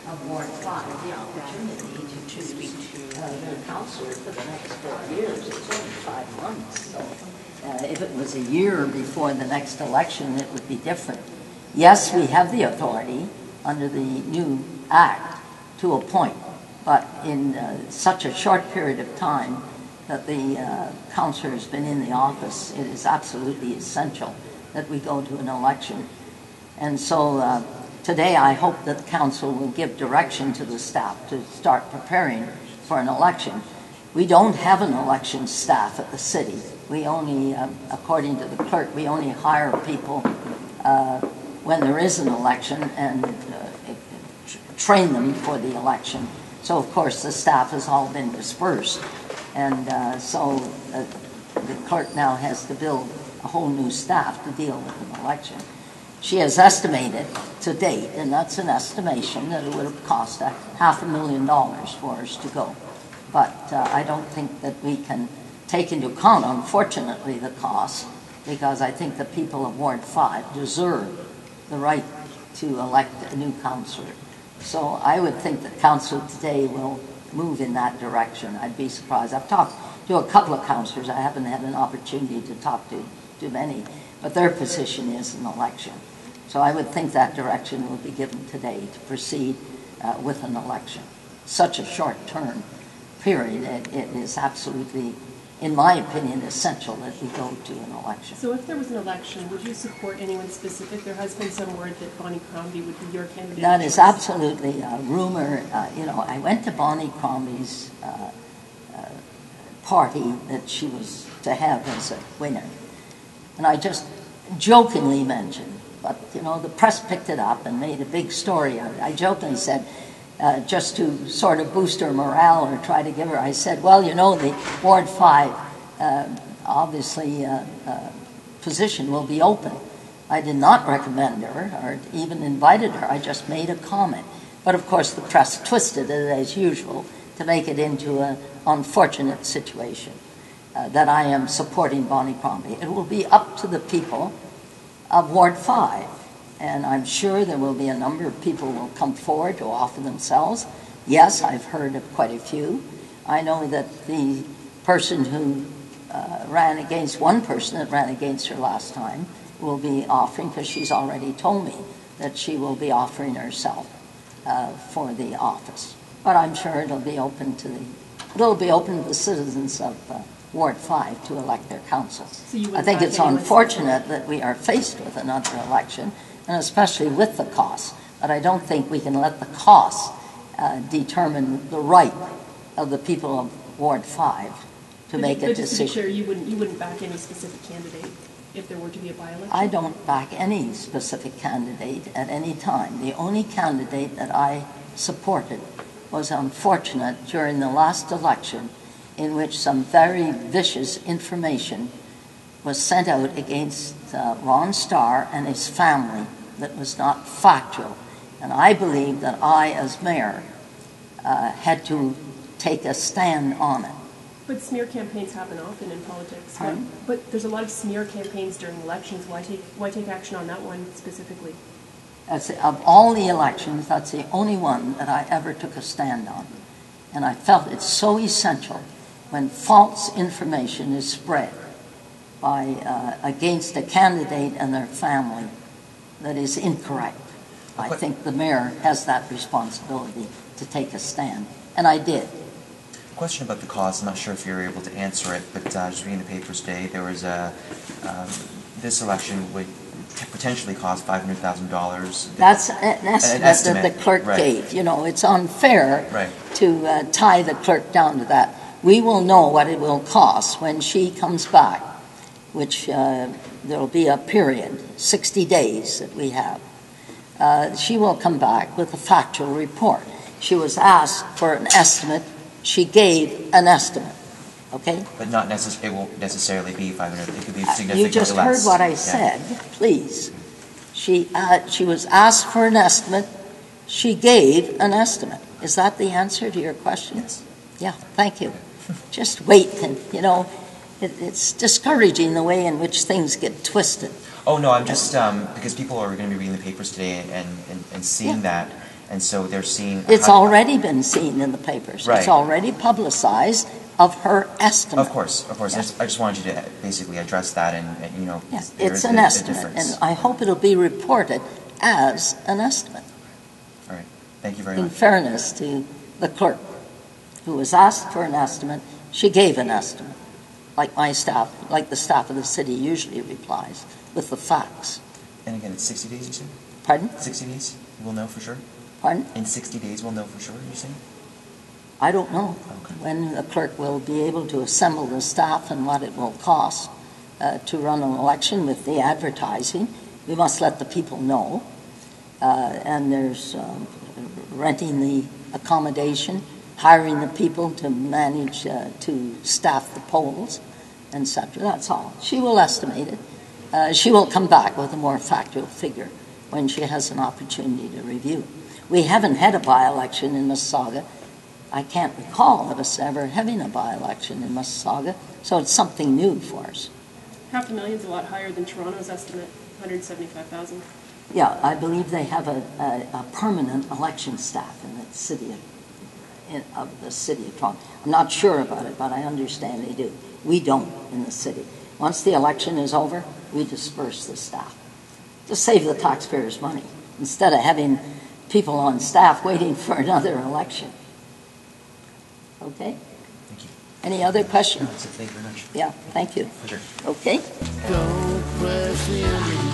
of Ward 5 the opportunity to choose their counselor for the next 4 years. It's only 5 months, so if it was a year before the next election, it would be different. Yes, we have the authority under the new act to appoint, but in such a short period of time that the counselor has been in the office, it is absolutely essential that we go to an election. And so today I hope that the council will give direction to the staff to start preparing for an election. We don't have an election staff at the city. We only, according to the clerk, we only hire people when there is an election and train them for the election. So, of course, the staff has all been dispersed. And so the clerk now has to build a whole new staff to deal with an election. She has estimated to date, and that's an estimation, that it would have cost $500,000 for us to go. But I don't think that we can take into account, unfortunately, the cost, because I think the people of Ward 5 deserve the right to elect a new councillor. So I would think that council today will move in that direction. I'd be surprised. I've talked to a couple of councillors. I haven't had an opportunity to talk to many, but their position is an election. So I would think that direction will be given today to proceed with an election. Such a short-term period, it is absolutely, in my opinion, essential that we go to an election. So if there was an election, would you support anyone specific? There has been some word that Bonnie Crombie would be your candidate. That is absolutely a rumor. I went to Bonnie Crombie's party that she was to have as a winner. And I just jokingly mentioned, but the press picked it up and made a big story out of it. I jokingly said, just to sort of boost her morale or try to give her, I said, well, the Ward 5, obviously, position will be open. I did not recommend her or even invited her. I just made a comment. But, of course, the press twisted it, as usual, to make it into an unfortunate situation that I am supporting Bonnie Crombie. It will be up to the people of Ward 5. And I'm sure there will be a number of people who will come forward to offer themselves. Yes, I've heard of quite a few. I know that the person who ran against, one person that ran against her last time will be offering, because she's already told me that she will be offering herself for the office. But I'm sure it'll be open to the citizens of Ward 5 to elect their council. So I think it's unfortunate that we are faced with another election, and especially with the costs. But I don't think we can let the costs determine the right of the people of Ward 5 to make a decision. Just to be clear, you wouldn't back any specific candidate if there were to be a by-election? I don't back any specific candidate at any time. The only candidate that I supported was unfortunate during the last election, in which some very vicious information was sent out against Ron Starr and his family that was not factual. And I believe that I, as mayor, had to take a stand on it. But smear campaigns happen often in politics. But there's a lot of smear campaigns during elections. Why take action on that one specifically? Of all the elections, that's the only one that I ever took a stand on. And I felt it's so essential when false information is spread against a candidate and their family that is incorrect. I think the mayor has that responsibility to take a stand, and I did. A question about the cost. I'm not sure if you're able to answer it, but just reading the papers today, there was this election would potentially cost $500,000. That's an estimate that the clerk gave. It's unfair to tie the clerk down to that. We will know what it will cost when she comes back, which there will be a period, 60 days that we have. She will come back with a factual report. She was asked for an estimate. She gave an estimate. Okay? But it won't necessarily be 500. It could be significantly less. You just heard what I said. Please. She was asked for an estimate. She gave an estimate. Is that the answer to your question? Yes. Yeah, thank you. Just wait, and it's discouraging the way in which things get twisted. Oh no, I'm just because people are going to be reading the papers today and seeing that, And so they're seeing... It's already been seen in the papers. Right. It's already publicized of her estimate. Of course. Yes. I just wanted you to basically address that and you know, Yes, there it's is an a estimate, difference. and I hope it'll be reported as an estimate. All right. Thank you very In much. fairness to the clerk, who was asked for an estimate, she gave an estimate, like my staff, like the staff of the city usually replies, with the facts. And again, it's 60 days, you said? Pardon? 60 days? We'll know for sure? Pardon? In 60 days, we'll know for sure, you're saying? I don't know Okay. when the clerk will be able to assemble the staff and what it will cost to run an election with the advertising. We must let the people know. And there's renting the accommodation, hiring the people to manage to staff the polls, etc. That's all. She will estimate it. She will come back with a more factual figure when she has an opportunity to review. We haven't had a by-election in Mississauga. I can't recall of us ever having a by-election in Mississauga, so it's something new for us. $500,000 is a lot higher than Toronto's estimate, $175,000. Yeah, I believe they have a permanent election staff in the city of the city of Toronto. I'm not sure about it, but I understand they do. We don't in the city. Once the election is over, we disperse the staff to save the taxpayers money instead of having people on staff waiting for another election. Okay? Thank you. Any other questions? That's it. Thank you very much. Yeah, thank you. Pleasure. Okay. Don't press in.